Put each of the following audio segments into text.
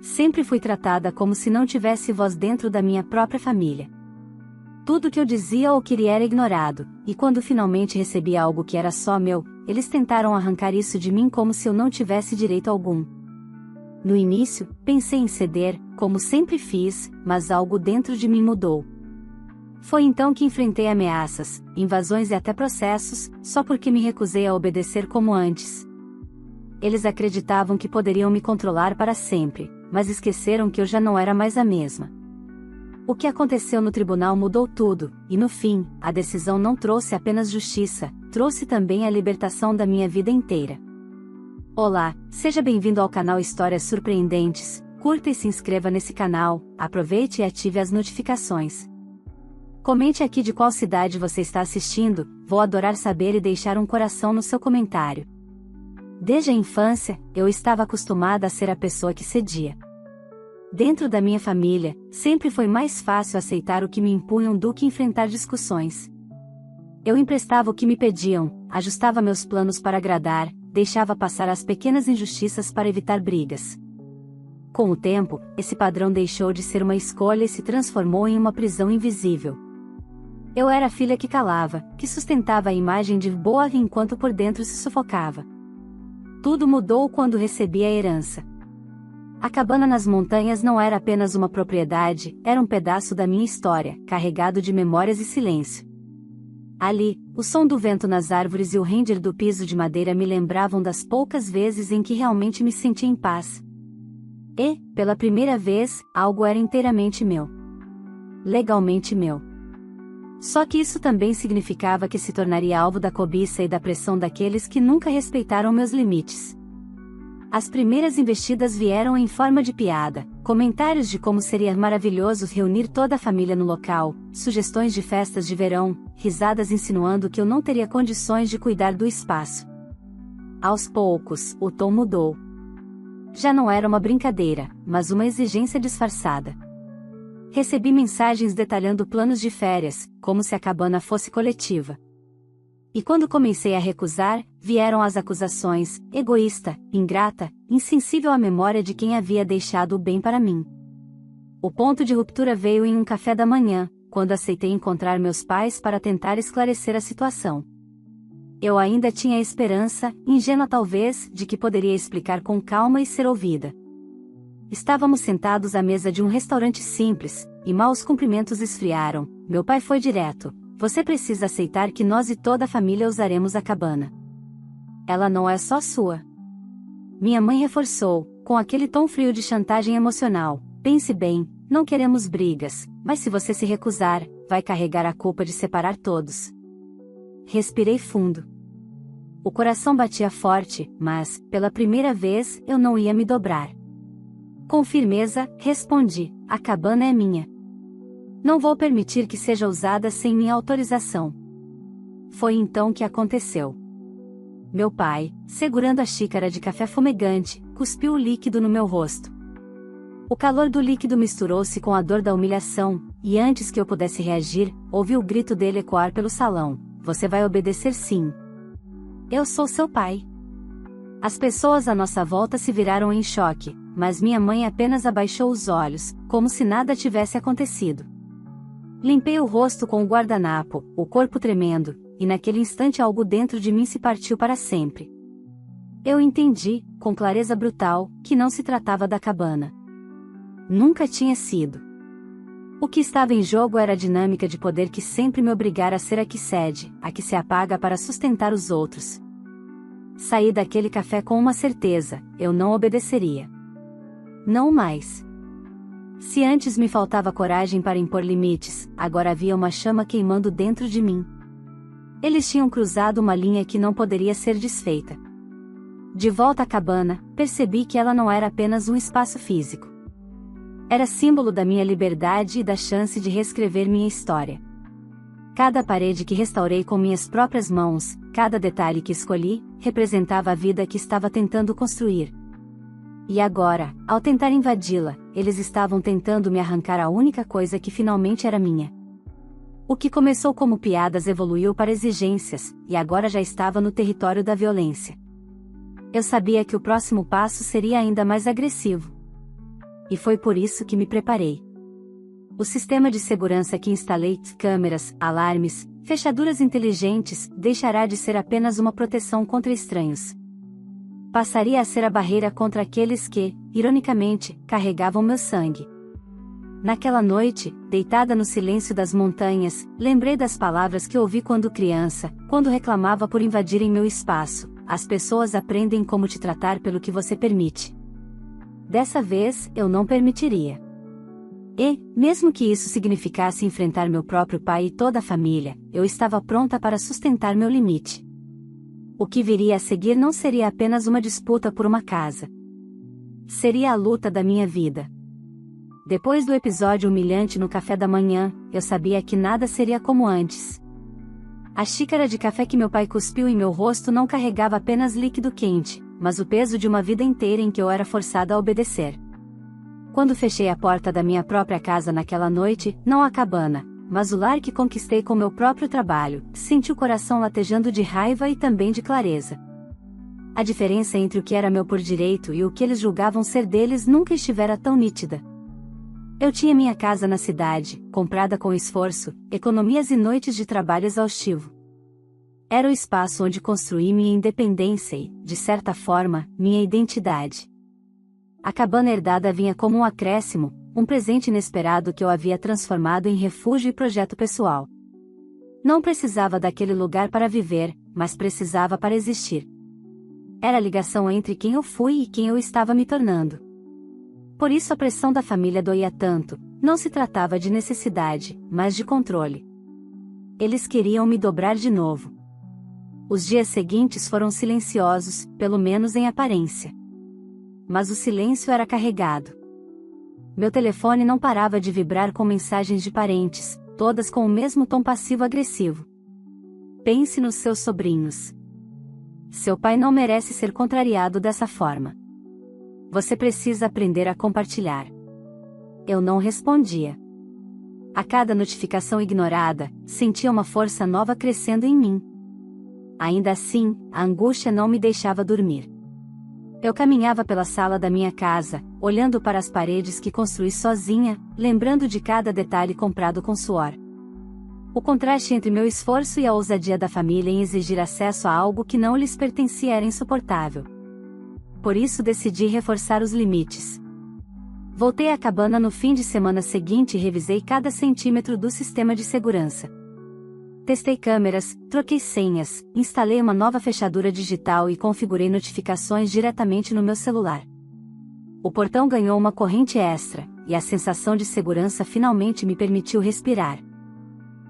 Sempre fui tratada como se não tivesse voz dentro da minha própria família. Tudo que eu dizia ou queria era ignorado, e quando finalmente recebi algo que era só meu, eles tentaram arrancar isso de mim como se eu não tivesse direito algum. No início, pensei em ceder, como sempre fiz, mas algo dentro de mim mudou. Foi então que enfrentei ameaças, invasões e até processos, só porque me recusei a obedecer como antes. Eles acreditavam que poderiam me controlar para sempre, mas esqueceram que eu já não era mais a mesma. O que aconteceu no tribunal mudou tudo, e no fim, a decisão não trouxe apenas justiça, trouxe também a libertação da minha vida inteira. Olá, seja bem-vindo ao canal Histórias Surpreendentes, curta e se inscreva nesse canal, aproveite e ative as notificações. Comente aqui de qual cidade você está assistindo, vou adorar saber e deixar um coração no seu comentário. Desde a infância, eu estava acostumada a ser a pessoa que cedia. Dentro da minha família, sempre foi mais fácil aceitar o que me impunham do que enfrentar discussões. Eu emprestava o que me pediam, ajustava meus planos para agradar, deixava passar as pequenas injustiças para evitar brigas. Com o tempo, esse padrão deixou de ser uma escolha e se transformou em uma prisão invisível. Eu era a filha que calava, que sustentava a imagem de boa enquanto por dentro se sufocava. Tudo mudou quando recebi a herança. A cabana nas montanhas não era apenas uma propriedade, era um pedaço da minha história, carregado de memórias e silêncio. Ali, o som do vento nas árvores e o render do piso de madeira me lembravam das poucas vezes em que realmente me senti em paz. E, pela primeira vez, algo era inteiramente meu. Legalmente meu. Só que isso também significava que se tornaria alvo da cobiça e da pressão daqueles que nunca respeitaram meus limites. As primeiras investidas vieram em forma de piada, comentários de como seria maravilhoso reunir toda a família no local, sugestões de festas de verão, risadas insinuando que eu não teria condições de cuidar do espaço. Aos poucos, o tom mudou. Já não era uma brincadeira, mas uma exigência disfarçada. Recebi mensagens detalhando planos de férias, como se a cabana fosse coletiva. E quando comecei a recusar, vieram as acusações: egoísta, ingrata, insensível à memória de quem havia deixado o bem para mim. O ponto de ruptura veio em um café da manhã, quando aceitei encontrar meus pais para tentar esclarecer a situação. Eu ainda tinha a esperança, ingênua talvez, de que poderia explicar com calma e ser ouvida. Estávamos sentados à mesa de um restaurante simples, e mal os cumprimentos esfriaram. Meu pai foi direto: você precisa aceitar que nós e toda a família usaremos a cabana. Ela não é só sua. Minha mãe reforçou, com aquele tom frio de chantagem emocional: pense bem, não queremos brigas, mas se você se recusar, vai carregar a culpa de separar todos. Respirei fundo. O coração batia forte, mas, pela primeira vez, eu não ia me dobrar. Com firmeza, respondi: a cabana é minha. Não vou permitir que seja usada sem minha autorização. Foi então que aconteceu. Meu pai, segurando a xícara de café fumegante, cuspiu o líquido no meu rosto. O calor do líquido misturou-se com a dor da humilhação, e antes que eu pudesse reagir, ouvi o grito dele ecoar pelo salão: você vai obedecer sim. Eu sou seu pai. As pessoas à nossa volta se viraram em choque, mas minha mãe apenas abaixou os olhos, como se nada tivesse acontecido. Limpei o rosto com o guardanapo, o corpo tremendo, e naquele instante algo dentro de mim se partiu para sempre. Eu entendi, com clareza brutal, que não se tratava da cabana. Nunca tinha sido. O que estava em jogo era a dinâmica de poder que sempre me obrigara a ser a que cede, a que se apaga para sustentar os outros. Saí daquele café com uma certeza: eu não obedeceria. Não mais. Se antes me faltava coragem para impor limites, agora havia uma chama queimando dentro de mim. Eles tinham cruzado uma linha que não poderia ser desfeita. De volta à cabana, percebi que ela não era apenas um espaço físico. Era símbolo da minha liberdade e da chance de reescrever minha história. Cada parede que restaurei com minhas próprias mãos, cada detalhe que escolhi, representava a vida que estava tentando construir. E agora, ao tentar invadi-la, eles estavam tentando me arrancar a única coisa que finalmente era minha. O que começou como piadas evoluiu para exigências, e agora já estava no território da violência. Eu sabia que o próximo passo seria ainda mais agressivo. e foi por isso que me preparei. O sistema de segurança que instalei, câmeras, alarmes, fechaduras inteligentes, deixará de ser apenas uma proteção contra estranhos. Passaria a ser a barreira contra aqueles que, ironicamente, carregavam meu sangue. Naquela noite, deitada no silêncio das montanhas, lembrei das palavras que ouvi quando criança, quando reclamava por invadirem meu espaço. As pessoas aprendem como te tratar pelo que você permite. Dessa vez, eu não permitiria. E, mesmo que isso significasse enfrentar meu próprio pai e toda a família, eu estava pronta para sustentar meu limite. O que viria a seguir não seria apenas uma disputa por uma casa. Seria a luta da minha vida. Depois do episódio humilhante no café da manhã, eu sabia que nada seria como antes. A xícara de café que meu pai cuspiu em meu rosto não carregava apenas líquido quente, mas o peso de uma vida inteira em que eu era forçada a obedecer. Quando fechei a porta da minha própria casa naquela noite, não a cabana, mas o lar que conquistei com meu próprio trabalho, senti o coração latejando de raiva e também de clareza. A diferença entre o que era meu por direito e o que eles julgavam ser deles nunca estivera tão nítida. Eu tinha minha casa na cidade, comprada com esforço, economias e noites de trabalho exaustivo. Era o espaço onde construí minha independência e, de certa forma, minha identidade. A cabana herdada vinha como um acréscimo, um presente inesperado que eu havia transformado em refúgio e projeto pessoal. Não precisava daquele lugar para viver, mas precisava para existir. Era a ligação entre quem eu fui e quem eu estava me tornando. Por isso a pressão da família doía tanto, não se tratava de necessidade, mas de controle. Eles queriam me dobrar de novo. Os dias seguintes foram silenciosos, pelo menos em aparência. Mas o silêncio era carregado. Meu telefone não parava de vibrar com mensagens de parentes, todas com o mesmo tom passivo-agressivo. Pense nos seus sobrinhos. Seu pai não merece ser contrariado dessa forma. Você precisa aprender a compartilhar. Eu não respondia. A cada notificação ignorada, sentia uma força nova crescendo em mim. Ainda assim, a angústia não me deixava dormir. Eu caminhava pela sala da minha casa, olhando para as paredes que construí sozinha, lembrando de cada detalhe comprado com suor. O contraste entre meu esforço e a ousadia da família em exigir acesso a algo que não lhes pertencia era insuportável. Por isso decidi reforçar os limites. Voltei à cabana no fim de semana seguinte e revisei cada centímetro do sistema de segurança. Testei câmeras, troquei senhas, instalei uma nova fechadura digital e configurei notificações diretamente no meu celular. O portão ganhou uma corrente extra, e a sensação de segurança finalmente me permitiu respirar.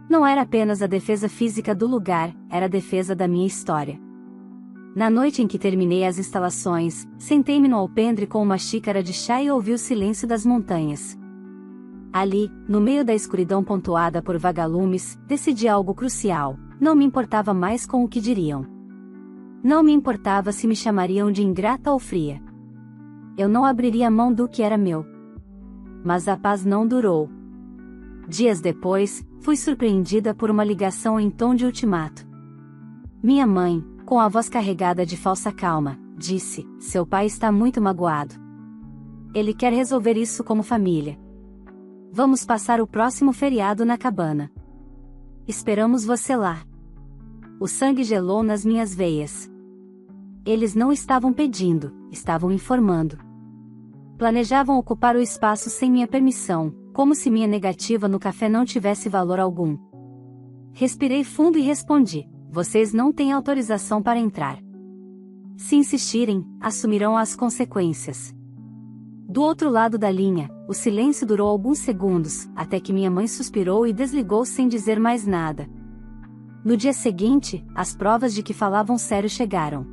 Não era apenas a defesa física do lugar, era a defesa da minha história. Na noite em que terminei as instalações, sentei-me no alpendre com uma xícara de chá e ouvi o silêncio das montanhas. Ali, no meio da escuridão pontuada por vagalumes, decidi algo crucial: não me importava mais com o que diriam. Não me importava se me chamariam de ingrata ou fria. Eu não abriria mão do que era meu. Mas a paz não durou. Dias depois, fui surpreendida por uma ligação em tom de ultimato. Minha mãe, com a voz carregada de falsa calma, disse: "Seu pai está muito magoado. Ele quer resolver isso como família. Vamos passar o próximo feriado na cabana. Esperamos você lá." O sangue gelou nas minhas veias. Eles não estavam pedindo, estavam informando. Planejavam ocupar o espaço sem minha permissão, como se minha negativa no café não tivesse valor algum. Respirei fundo e respondi: "Vocês não têm autorização para entrar. Se insistirem, assumirão as consequências." Do outro lado da linha, o silêncio durou alguns segundos, até que minha mãe suspirou e desligou sem dizer mais nada. No dia seguinte, as provas de que falavam sério chegaram.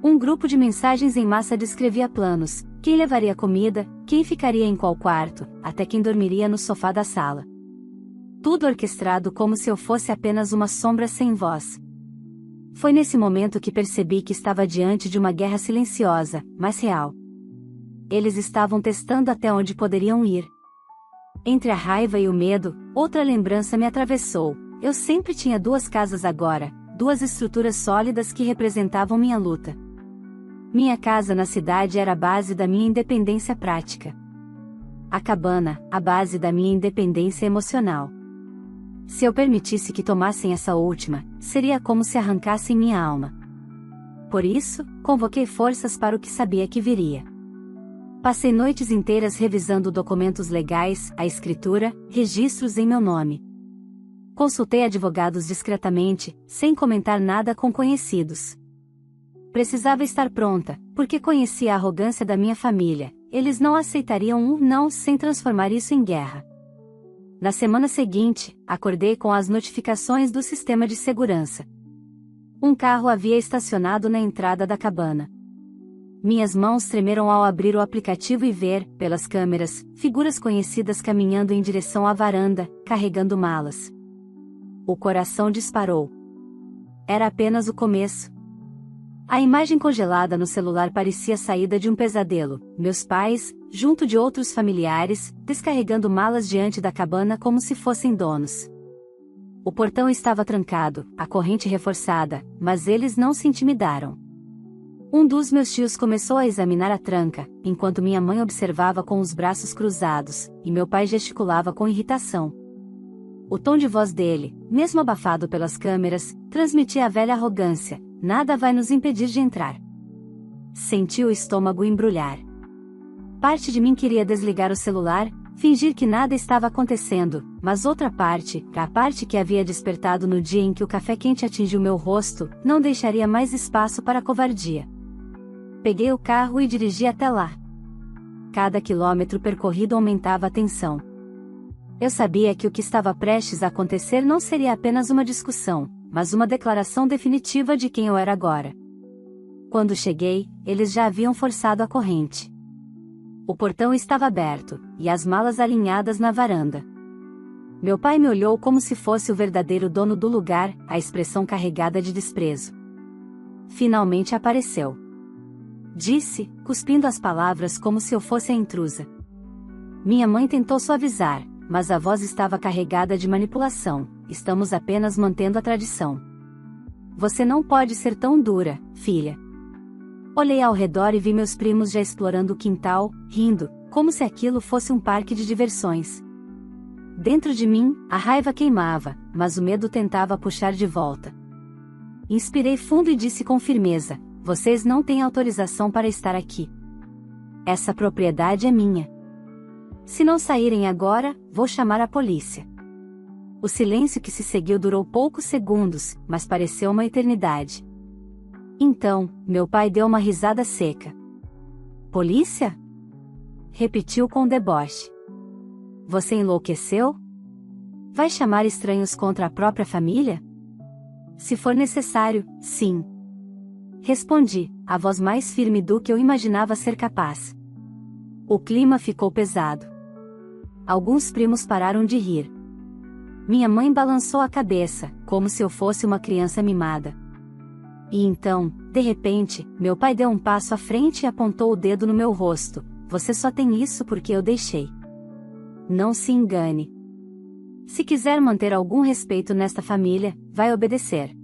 Um grupo de mensagens em massa descrevia planos: quem levaria comida, quem ficaria em qual quarto, até quem dormiria no sofá da sala. Tudo orquestrado como se eu fosse apenas uma sombra sem voz. Foi nesse momento que percebi que estava diante de uma guerra silenciosa, mas real. Eles estavam testando até onde poderiam ir. Entre a raiva e o medo, outra lembrança me atravessou: eu sempre tinha duas casas agora, duas estruturas sólidas que representavam minha luta. Minha casa na cidade era a base da minha independência prática. A cabana, a base da minha independência emocional. Se eu permitisse que tomassem essa última, seria como se arrancassem minha alma. Por isso, convoquei forças para o que sabia que viria. Passei noites inteiras revisando documentos legais, a escritura, registros em meu nome. Consultei advogados discretamente, sem comentar nada com conhecidos. Precisava estar pronta, porque conhecia a arrogância da minha família. Eles não aceitariam um não sem transformar isso em guerra. Na semana seguinte, acordei com as notificações do sistema de segurança. Um carro havia estacionado na entrada da cabana. Minhas mãos tremeram ao abrir o aplicativo e ver, pelas câmeras, figuras conhecidas caminhando em direção à varanda, carregando malas. O coração disparou. Era apenas o começo. A imagem congelada no celular parecia saída de um pesadelo. Meus pais, junto de outros familiares, descarregando malas diante da cabana como se fossem donos. O portão estava trancado, a corrente reforçada, mas eles não se intimidaram. Um dos meus tios começou a examinar a tranca, enquanto minha mãe observava com os braços cruzados, e meu pai gesticulava com irritação. O tom de voz dele, mesmo abafado pelas câmeras, transmitia a velha arrogância: nada vai nos impedir de entrar. Senti o estômago embrulhar. Parte de mim queria desligar o celular, fingir que nada estava acontecendo, mas outra parte, a parte que havia despertado no dia em que o café quente atingiu meu rosto, não deixaria mais espaço para a covardia. Peguei o carro e dirigi até lá. Cada quilômetro percorrido aumentava a tensão. Eu sabia que o que estava prestes a acontecer não seria apenas uma discussão, mas uma declaração definitiva de quem eu era agora. Quando cheguei, eles já haviam forçado a corrente. O portão estava aberto, e as malas alinhadas na varanda. Meu pai me olhou como se fosse o verdadeiro dono do lugar, a expressão carregada de desprezo. Finalmente apareceu. Disse, cuspindo as palavras como se eu fosse a intrusa. Minha mãe tentou suavizar, mas a voz estava carregada de manipulação: estamos apenas mantendo a tradição. Você não pode ser tão dura, filha. Olhei ao redor e vi meus primos já explorando o quintal, rindo, como se aquilo fosse um parque de diversões. Dentro de mim, a raiva queimava, mas o medo tentava puxar de volta. Inspirei fundo e disse com firmeza: vocês não têm autorização para estar aqui. Essa propriedade é minha. Se não saírem agora, vou chamar a polícia. O silêncio que se seguiu durou poucos segundos, mas pareceu uma eternidade. Então, meu pai deu uma risada seca. Polícia? Repetiu com deboche. Você enlouqueceu? Vai chamar estranhos contra a própria família? Se for necessário, sim. Respondi, a voz mais firme do que eu imaginava ser capaz. O clima ficou pesado. Alguns primos pararam de rir. Minha mãe balançou a cabeça, como se eu fosse uma criança mimada. E então, de repente, meu pai deu um passo à frente e apontou o dedo no meu rosto: você só tem isso porque eu deixei. Não se engane. Se quiser manter algum respeito nesta família, vai obedecer.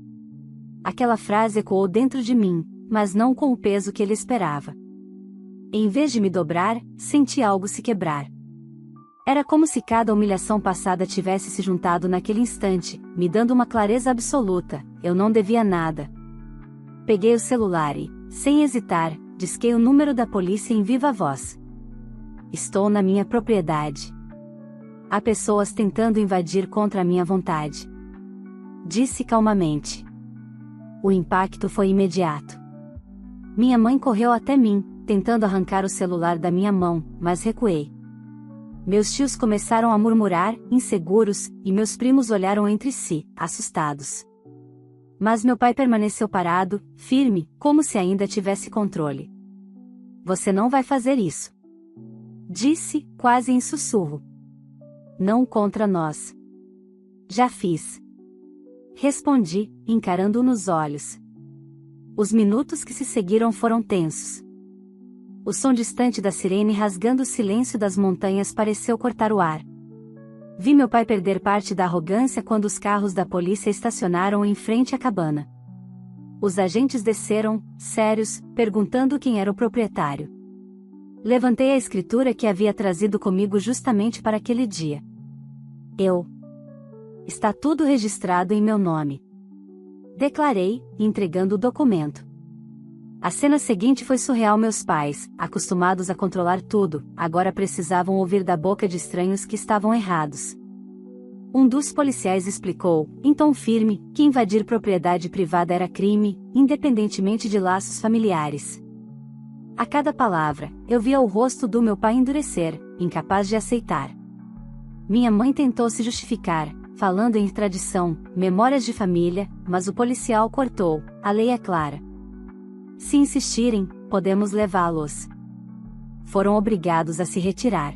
Aquela frase ecoou dentro de mim, mas não com o peso que ele esperava. Em vez de me dobrar, senti algo se quebrar. Era como se cada humilhação passada tivesse se juntado naquele instante, me dando uma clareza absoluta: eu não devia nada. Peguei o celular e, sem hesitar, disquei o número da polícia em viva voz. Estou na minha propriedade. Há pessoas tentando invadir contra a minha vontade. Disse calmamente. O impacto foi imediato. Minha mãe correu até mim, tentando arrancar o celular da minha mão, mas recuei. Meus tios começaram a murmurar, inseguros, e meus primos olharam entre si, assustados. Mas meu pai permaneceu parado, firme, como se ainda tivesse controle. Você não vai fazer isso. Disse, quase em sussurro. Não contra nós. Já fiz. Respondi, encarando-o nos olhos. Os minutos que se seguiram foram tensos. O som distante da sirene rasgando o silêncio das montanhas pareceu cortar o ar. Vi meu pai perder parte da arrogância quando os carros da polícia estacionaram em frente à cabana. Os agentes desceram, sérios, perguntando quem era o proprietário. Levantei a escritura que havia trazido comigo justamente para aquele dia. Está tudo registrado em meu nome. Declarei, entregando o documento. A cena seguinte foi surreal. Meus pais, acostumados a controlar tudo, agora precisavam ouvir da boca de estranhos que estavam errados. Um dos policiais explicou, em tom firme, que invadir propriedade privada era crime, independentemente de laços familiares. A cada palavra, eu via o rosto do meu pai endurecer, incapaz de aceitar. Minha mãe tentou se justificar, falando em tradição, memórias de família, mas o policial cortou, a lei é clara. Se insistirem, podemos levá-los. Foram obrigados a se retirar.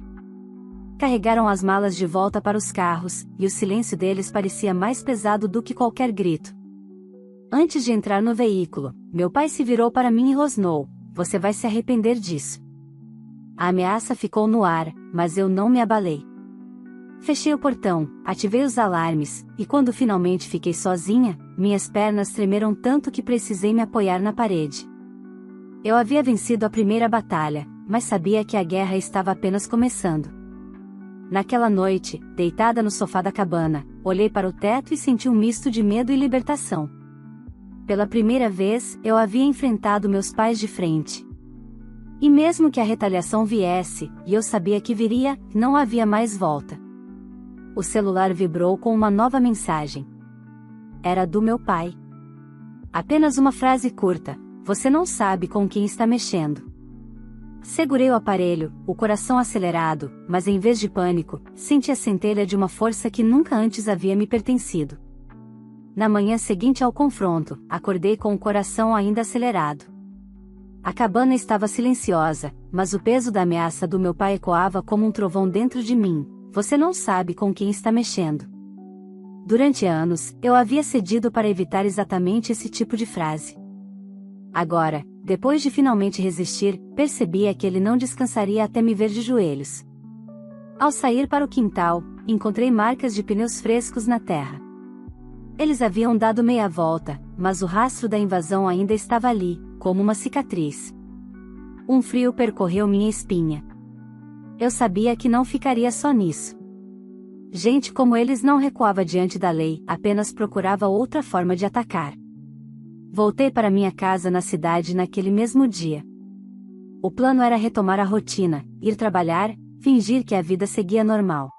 Carregaram as malas de volta para os carros, e o silêncio deles parecia mais pesado do que qualquer grito. Antes de entrar no veículo, meu pai se virou para mim e rosnou: "Você vai se arrepender disso." A ameaça ficou no ar, mas eu não me abalei. Fechei o portão, ativei os alarmes, e quando finalmente fiquei sozinha, minhas pernas tremeram tanto que precisei me apoiar na parede. Eu havia vencido a primeira batalha, mas sabia que a guerra estava apenas começando. Naquela noite, deitada no sofá da cabana, olhei para o teto e senti um misto de medo e libertação. Pela primeira vez, eu havia enfrentado meus pais de frente. E mesmo que a retaliação viesse, e eu sabia que viria, não havia mais volta. O celular vibrou com uma nova mensagem. Era do meu pai. Apenas uma frase curta: "Você não sabe com quem está mexendo." Segurei o aparelho, o coração acelerado, mas em vez de pânico, senti a centelha de uma força que nunca antes havia me pertencido. Na manhã seguinte ao confronto, acordei com o coração ainda acelerado. A cabana estava silenciosa, mas o peso da ameaça do meu pai ecoava como um trovão dentro de mim: "Você não sabe com quem está mexendo." Durante anos, eu havia cedido para evitar exatamente esse tipo de frase. Agora, depois de finalmente resistir, percebia que ele não descansaria até me ver de joelhos. Ao sair para o quintal, encontrei marcas de pneus frescos na terra. Eles haviam dado meia volta, mas o rastro da invasão ainda estava ali, como uma cicatriz. Um frio percorreu minha espinha. Eu sabia que não ficaria só nisso. Gente como eles não recuava diante da lei, apenas procurava outra forma de atacar. Voltei para minha casa na cidade naquele mesmo dia. O plano era retomar a rotina, ir trabalhar, fingir que a vida seguia normal.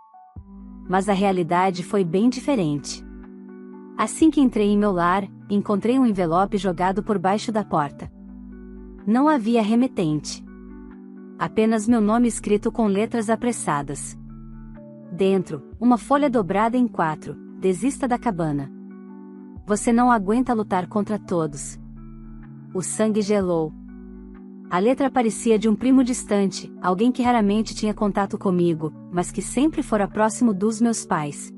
Mas a realidade foi bem diferente. Assim que entrei em meu lar, encontrei um envelope jogado por baixo da porta. Não havia remetente. Apenas meu nome escrito com letras apressadas. Dentro, uma folha dobrada em 4: "Desista da cabana. Você não aguenta lutar contra todos." O sangue gelou. A letra parecia de um primo distante, alguém que raramente tinha contato comigo, mas que sempre fora próximo dos meus pais.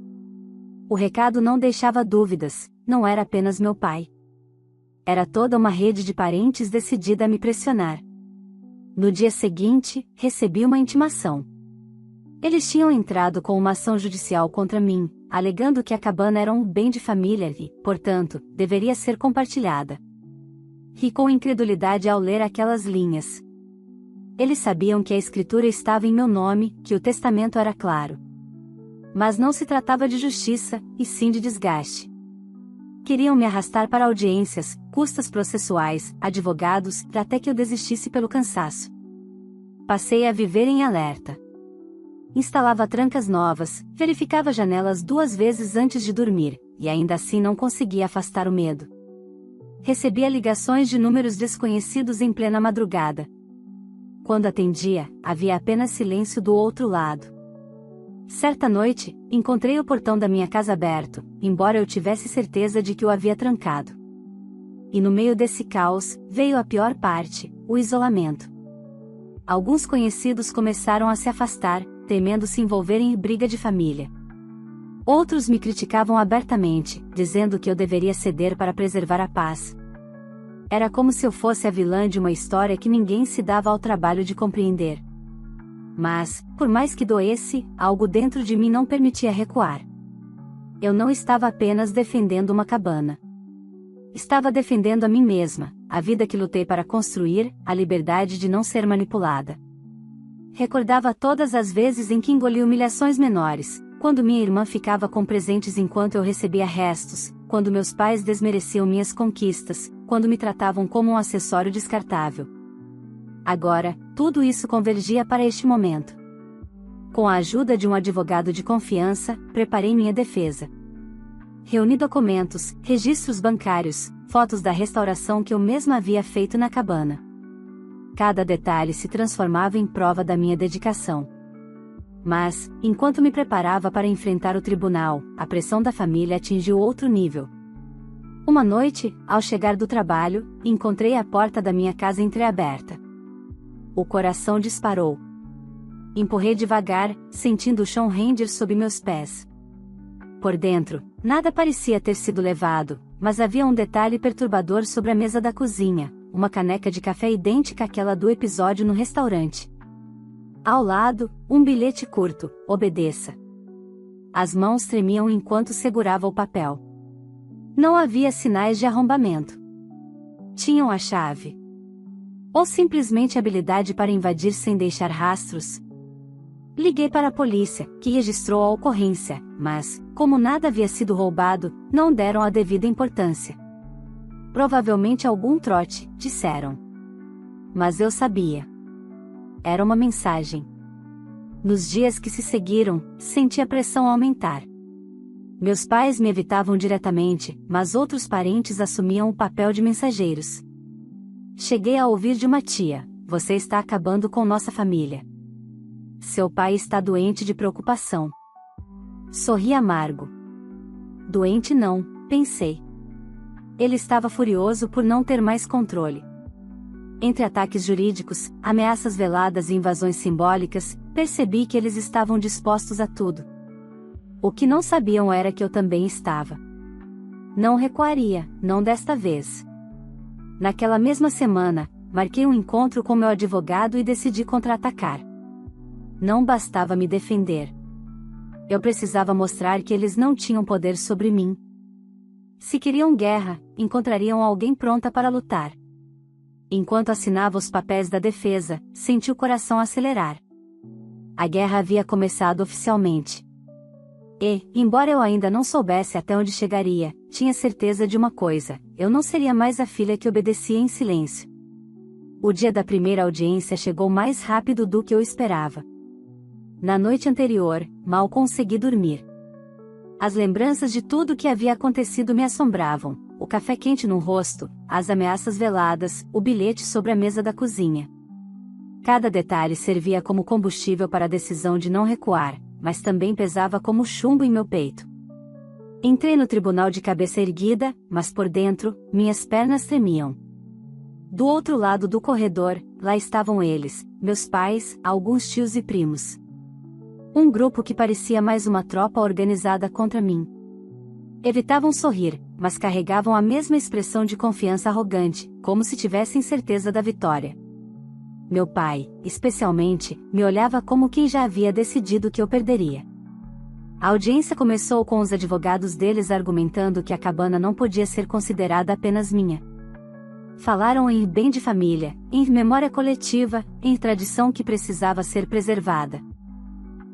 O recado não deixava dúvidas: não era apenas meu pai. Era toda uma rede de parentes decidida a me pressionar. No dia seguinte, recebi uma intimação. Eles tinham entrado com uma ação judicial contra mim, alegando que a cabana era um bem de família e, portanto, deveria ser compartilhada. Ri com incredulidade ao ler aquelas linhas. Eles sabiam que a escritura estava em meu nome, que o testamento era claro. Mas não se tratava de justiça, e sim de desgaste. Queriam me arrastar para audiências, custas processuais, advogados, até que eu desistisse pelo cansaço. Passei a viver em alerta. Instalava trancas novas, verificava janelas 2 vezes antes de dormir, e ainda assim não conseguia afastar o medo. Recebia ligações de números desconhecidos em plena madrugada. Quando atendia, havia apenas silêncio do outro lado. Certa noite, encontrei o portão da minha casa aberto, embora eu tivesse certeza de que o havia trancado. E no meio desse caos, veio a pior parte: o isolamento. Alguns conhecidos começaram a se afastar, temendo se envolver em briga de família. Outros me criticavam abertamente, dizendo que eu deveria ceder para preservar a paz. Era como se eu fosse a vilã de uma história que ninguém se dava ao trabalho de compreender. Mas, por mais que doesse, algo dentro de mim não permitia recuar. Eu não estava apenas defendendo uma cabana. Estava defendendo a mim mesma, a vida que lutei para construir, a liberdade de não ser manipulada. recordava todas as vezes em que engoli humilhações menores, quando minha irmã ficava com presentes enquanto eu recebia restos, quando meus pais desmereciam minhas conquistas, quando me tratavam como um acessório descartável. Agora, tudo isso convergia para este momento. Com a ajuda de um advogado de confiança, preparei minha defesa. Reuni documentos, registros bancários, fotos da restauração que eu mesma havia feito na cabana. Cada detalhe se transformava em prova da minha dedicação. Mas, enquanto me preparava para enfrentar o tribunal, a pressão da família atingiu outro nível. Uma noite, ao chegar do trabalho, encontrei a porta da minha casa entreaberta. O coração disparou. Empurrei devagar, sentindo o chão render sob meus pés. Por dentro, nada parecia ter sido levado, mas havia um detalhe perturbador sobre a mesa da cozinha, uma caneca de café idêntica àquela do episódio no restaurante. Ao lado, um bilhete curto: obedeça. As mãos tremiam enquanto segurava o papel. Não havia sinais de arrombamento. Tinham a chave. Ou simplesmente habilidade para invadir sem deixar rastros. Liguei para a polícia, que registrou a ocorrência, mas, como nada havia sido roubado, não deram a devida importância. Provavelmente algum trote, disseram. Mas eu sabia. Era uma mensagem. Nos dias que se seguiram, senti a pressão aumentar. Meus pais me evitavam diretamente, mas outros parentes assumiam o papel de mensageiros. Cheguei a ouvir de uma tia: "Você está acabando com nossa família. Seu pai está doente de preocupação." Sorri amargo. Doente não, pensei. Ele estava furioso por não ter mais controle. Entre ataques jurídicos, ameaças veladas e invasões simbólicas, percebi que eles estavam dispostos a tudo. O que não sabiam era que eu também estava. Não recuaria, não desta vez. Naquela mesma semana, marquei um encontro com meu advogado e decidi contra-atacar. Não bastava me defender. Eu precisava mostrar que eles não tinham poder sobre mim. Se queriam guerra, encontrariam alguém pronta para lutar. Enquanto assinava os papéis da defesa, senti o coração acelerar. A guerra havia começado oficialmente. E, embora eu ainda não soubesse até onde chegaria, tinha certeza de uma coisa: eu não seria mais a filha que obedecia em silêncio. O dia da primeira audiência chegou mais rápido do que eu esperava. Na noite anterior, mal consegui dormir. As lembranças de tudo o que havia acontecido me assombravam: o café quente no rosto, as ameaças veladas, o bilhete sobre a mesa da cozinha. Cada detalhe servia como combustível para a decisão de não recuar, mas também pesava como chumbo em meu peito. Entrei no tribunal de cabeça erguida, mas por dentro, minhas pernas tremiam. Do outro lado do corredor, lá estavam eles, meus pais, alguns tios e primos. Um grupo que parecia mais uma tropa organizada contra mim. Evitavam sorrir, mas carregavam a mesma expressão de confiança arrogante, como se tivessem certeza da vitória. Meu pai, especialmente, me olhava como quem já havia decidido que eu perderia. A audiência começou com os advogados deles argumentando que a cabana não podia ser considerada apenas minha. Falaram em bem de família, em memória coletiva, em tradição que precisava ser preservada.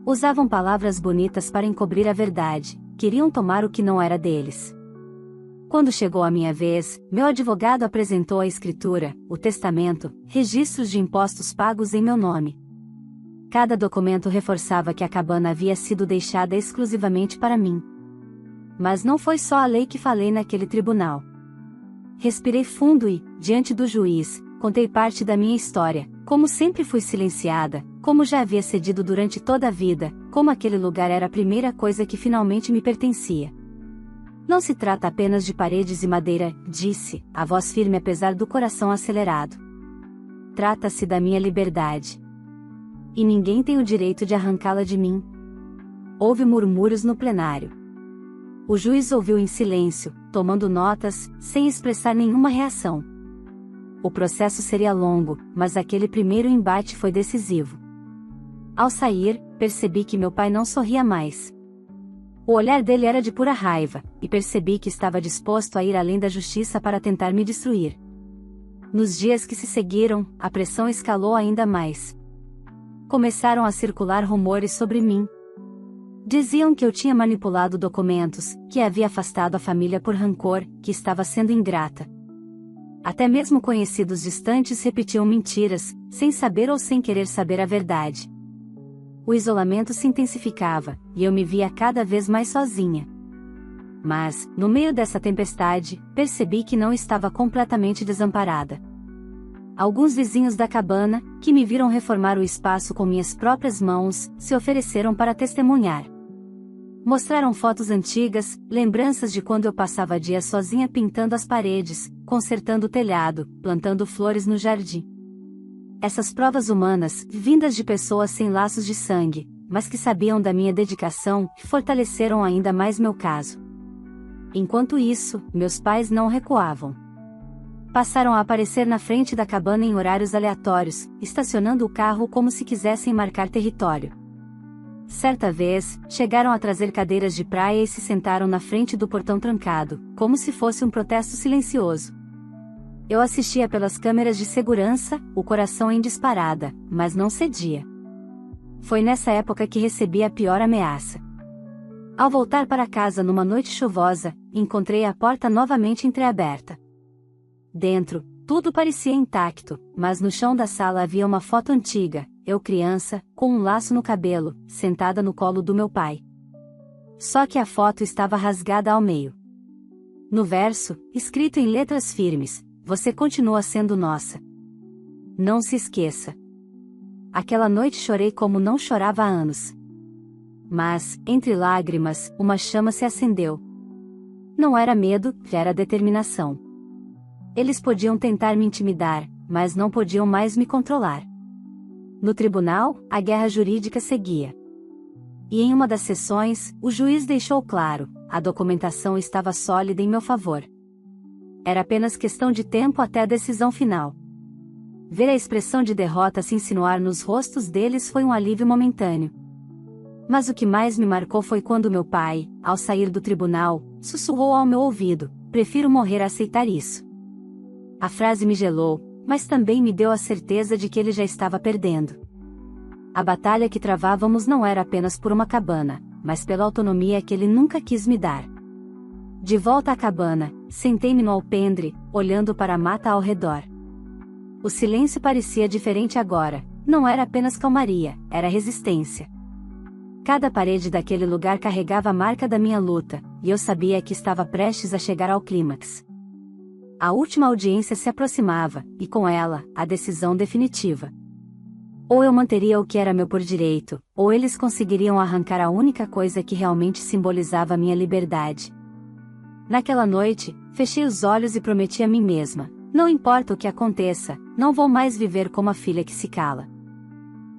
Usavam palavras bonitas para encobrir a verdade, queriam tomar o que não era deles. Quando chegou a minha vez, meu advogado apresentou a escritura, o testamento, registros de impostos pagos em meu nome. Cada documento reforçava que a cabana havia sido deixada exclusivamente para mim. Mas não foi só a lei que falei naquele tribunal. Respirei fundo e, diante do juiz, contei parte da minha história, como sempre fui silenciada, como já havia cedido durante toda a vida, como aquele lugar era a primeira coisa que finalmente me pertencia. Não se trata apenas de paredes e madeira, disse, a voz firme apesar do coração acelerado. Trata-se da minha liberdade. E ninguém tem o direito de arrancá-la de mim. Houve murmúrios no plenário. O juiz ouviu em silêncio, tomando notas, sem expressar nenhuma reação. O processo seria longo, mas aquele primeiro embate foi decisivo. Ao sair, percebi que meu pai não sorria mais. O olhar dele era de pura raiva, e percebi que estava disposto a ir além da justiça para tentar me destruir. Nos dias que se seguiram, a pressão escalou ainda mais. começaram a circular rumores sobre mim. Diziam que eu tinha manipulado documentos, que havia afastado a família por rancor, que estava sendo ingrata. Até mesmo conhecidos distantes repetiam mentiras, sem saber ou sem querer saber a verdade. O isolamento se intensificava, e eu me via cada vez mais sozinha. Mas, no meio dessa tempestade, percebi que não estava completamente desamparada. Alguns vizinhos da cabana, que me viram reformar o espaço com minhas próprias mãos, se ofereceram para testemunhar. Mostraram fotos antigas, lembranças de quando eu passava dias sozinha pintando as paredes, consertando o telhado, plantando flores no jardim. Essas provas humanas, vindas de pessoas sem laços de sangue, mas que sabiam da minha dedicação, fortaleceram ainda mais meu caso. Enquanto isso, meus pais não recuavam. Passaram a aparecer na frente da cabana em horários aleatórios, estacionando o carro como se quisessem marcar território. Certa vez, chegaram a trazer cadeiras de praia e se sentaram na frente do portão trancado, como se fosse um protesto silencioso. Eu assistia pelas câmeras de segurança, o coração em disparada, mas não cedia. Foi nessa época que recebi a pior ameaça. Ao voltar para casa numa noite chuvosa, encontrei a porta novamente entreaberta. Dentro, tudo parecia intacto, mas no chão da sala havia uma foto antiga, eu criança, com um laço no cabelo, sentada no colo do meu pai. Só que a foto estava rasgada ao meio. No verso, escrito em letras firmes, "Você continua sendo nossa. Não se esqueça." Aquela noite chorei como não chorava há anos. Mas, entre lágrimas, uma chama se acendeu. Não era medo, era determinação. Eles podiam tentar me intimidar, mas não podiam mais me controlar. No tribunal, a guerra jurídica seguia. E em uma das sessões, o juiz deixou claro, a documentação estava sólida em meu favor. Era apenas questão de tempo até a decisão final. Ver a expressão de derrota se insinuar nos rostos deles foi um alívio momentâneo. Mas o que mais me marcou foi quando meu pai, ao sair do tribunal, sussurrou ao meu ouvido: "Prefiro morrer a aceitar isso." A frase me gelou, mas também me deu a certeza de que ele já estava perdendo. A batalha que travávamos não era apenas por uma cabana, mas pela autonomia que ele nunca quis me dar. De volta à cabana, sentei-me no alpendre, olhando para a mata ao redor. O silêncio parecia diferente agora, não era apenas calmaria, era resistência. Cada parede daquele lugar carregava a marca da minha luta, e eu sabia que estava prestes a chegar ao clímax. A última audiência se aproximava, e com ela, a decisão definitiva. Ou eu manteria o que era meu por direito, ou eles conseguiriam arrancar a única coisa que realmente simbolizava a minha liberdade. Naquela noite, fechei os olhos e prometi a mim mesma: não importa o que aconteça, não vou mais viver como a filha que se cala.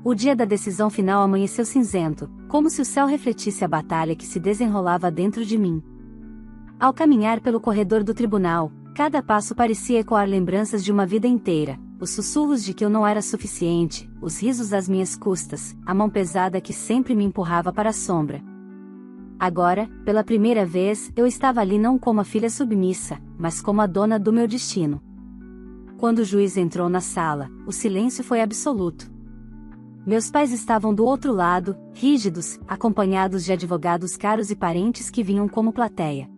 O dia da decisão final amanheceu cinzento, como se o céu refletisse a batalha que se desenrolava dentro de mim. Ao caminhar pelo corredor do tribunal, cada passo parecia ecoar lembranças de uma vida inteira, os sussurros de que eu não era suficiente, os risos às minhas custas, a mão pesada que sempre me empurrava para a sombra. Agora, pela primeira vez, eu estava ali não como a filha submissa, mas como a dona do meu destino. Quando o juiz entrou na sala, o silêncio foi absoluto. Meus pais estavam do outro lado, rígidos, acompanhados de advogados caros e parentes que vinham como plateia.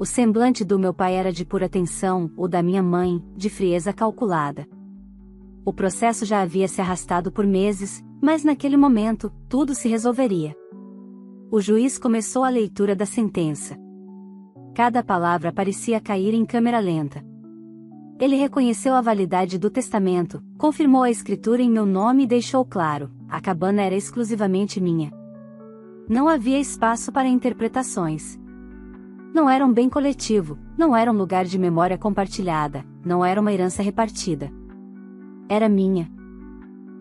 O semblante do meu pai era de pura tensão, o da minha mãe, de frieza calculada. O processo já havia se arrastado por meses, mas naquele momento, tudo se resolveria. O juiz começou a leitura da sentença. Cada palavra parecia cair em câmera lenta. Ele reconheceu a validade do testamento, confirmou a escritura em meu nome e deixou claro: a cabana era exclusivamente minha. Não havia espaço para interpretações. Não era um bem coletivo, não era um lugar de memória compartilhada, não era uma herança repartida. Era minha.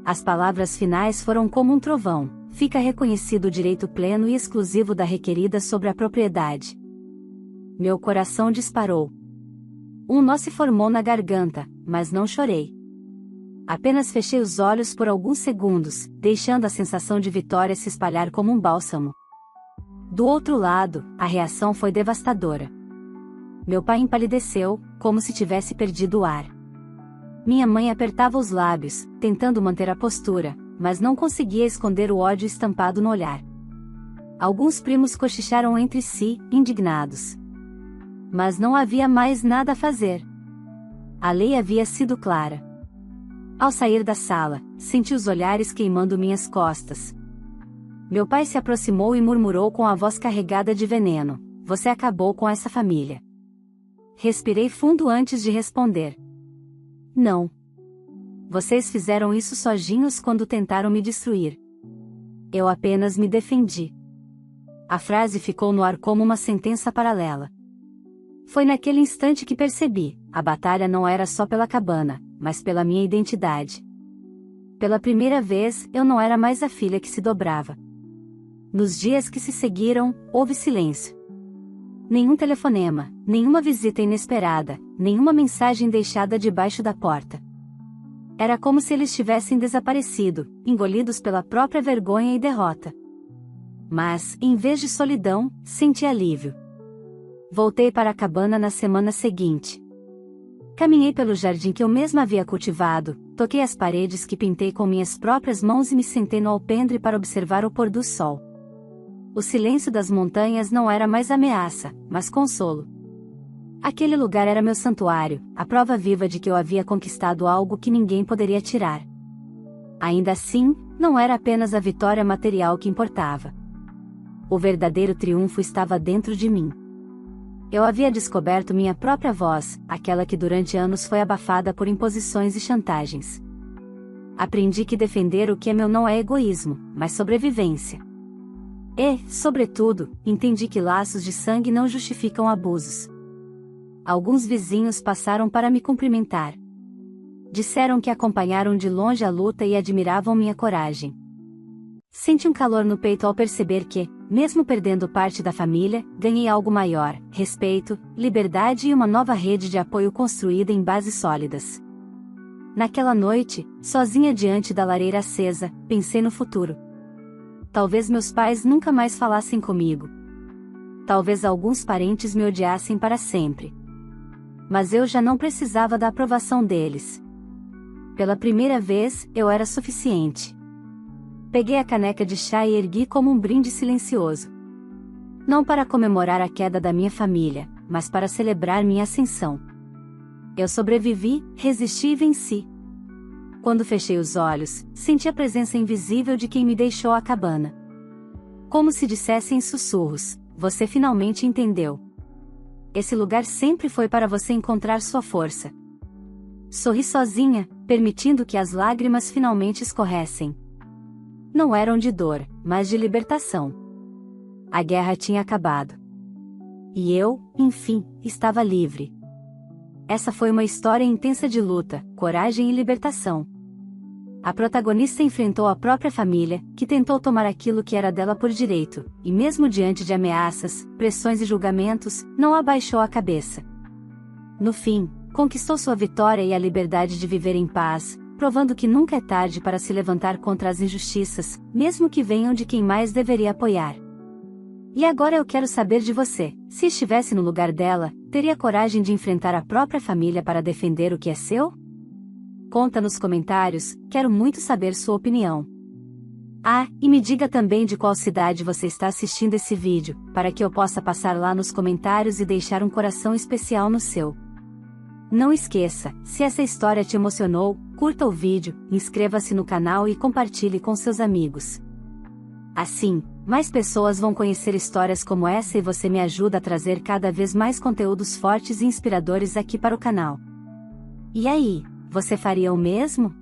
As palavras finais foram como um trovão: fica reconhecido o direito pleno e exclusivo da requerida sobre a propriedade. Meu coração disparou. Um nó se formou na garganta, mas não chorei. Apenas fechei os olhos por alguns segundos, deixando a sensação de vitória se espalhar como um bálsamo. Do outro lado, a reação foi devastadora. Meu pai empalideceu, como se tivesse perdido o ar. Minha mãe apertava os lábios, tentando manter a postura, mas não conseguia esconder o ódio estampado no olhar. Alguns primos cochicharam entre si, indignados. Mas não havia mais nada a fazer. A lei havia sido clara. Ao sair da sala, senti os olhares queimando minhas costas. Meu pai se aproximou e murmurou com a voz carregada de veneno: "Você acabou com essa família." Respirei fundo antes de responder. "Não. Vocês fizeram isso sozinhos quando tentaram me destruir. Eu apenas me defendi." A frase ficou no ar como uma sentença paralela. Foi naquele instante que percebi: a batalha não era só pela cabana, mas pela minha identidade. Pela primeira vez, eu não era mais a filha que se dobrava. Nos dias que se seguiram, houve silêncio. Nenhum telefonema, nenhuma visita inesperada, nenhuma mensagem deixada debaixo da porta. Era como se eles tivessem desaparecido, engolidos pela própria vergonha e derrota. Mas, em vez de solidão, senti alívio. Voltei para a cabana na semana seguinte. Caminhei pelo jardim que eu mesma havia cultivado, toquei as paredes que pintei com minhas próprias mãos e me sentei no alpendre para observar o pôr do sol. O silêncio das montanhas não era mais ameaça, mas consolo. Aquele lugar era meu santuário, a prova viva de que eu havia conquistado algo que ninguém poderia tirar. Ainda assim, não era apenas a vitória material que importava. O verdadeiro triunfo estava dentro de mim. Eu havia descoberto minha própria voz, aquela que durante anos foi abafada por imposições e chantagens. Aprendi que defender o que é meu não é egoísmo, mas sobrevivência. E, sobretudo, entendi que laços de sangue não justificam abusos. Alguns vizinhos passaram para me cumprimentar. Disseram que acompanharam de longe a luta e admiravam minha coragem. Senti um calor no peito ao perceber que, mesmo perdendo parte da família, ganhei algo maior: respeito, liberdade e uma nova rede de apoio construída em bases sólidas. Naquela noite, sozinha diante da lareira acesa, pensei no futuro. Talvez meus pais nunca mais falassem comigo. Talvez alguns parentes me odiassem para sempre. Mas eu já não precisava da aprovação deles. Pela primeira vez, eu era suficiente. Peguei a caneca de chá e ergui como um brinde silencioso. Não para comemorar a queda da minha família, mas para celebrar minha ascensão. Eu sobrevivi, resisti e venci. Quando fechei os olhos, senti a presença invisível de quem me deixou a cabana. Como se dissesse em sussurros: "Você finalmente entendeu. Esse lugar sempre foi para você encontrar sua força." Sorri sozinha, permitindo que as lágrimas finalmente escorressem. Não eram de dor, mas de libertação. A guerra tinha acabado. E eu, enfim, estava livre. Essa foi uma história intensa de luta, coragem e libertação. A protagonista enfrentou a própria família, que tentou tomar aquilo que era dela por direito, e mesmo diante de ameaças, pressões e julgamentos, não abaixou a cabeça. No fim, conquistou sua vitória e a liberdade de viver em paz, provando que nunca é tarde para se levantar contra as injustiças, mesmo que venham de quem mais deveria apoiar. E agora eu quero saber de você: se estivesse no lugar dela, teria coragem de enfrentar a própria família para defender o que é seu? Conta nos comentários, quero muito saber sua opinião. Ah, e me diga também de qual cidade você está assistindo esse vídeo, para que eu possa passar lá nos comentários e deixar um coração especial no seu. Não esqueça, se essa história te emocionou, curta o vídeo, inscreva-se no canal e compartilhe com seus amigos. Assim, mais pessoas vão conhecer histórias como essa e você me ajuda a trazer cada vez mais conteúdos fortes e inspiradores aqui para o canal. E aí, você faria o mesmo?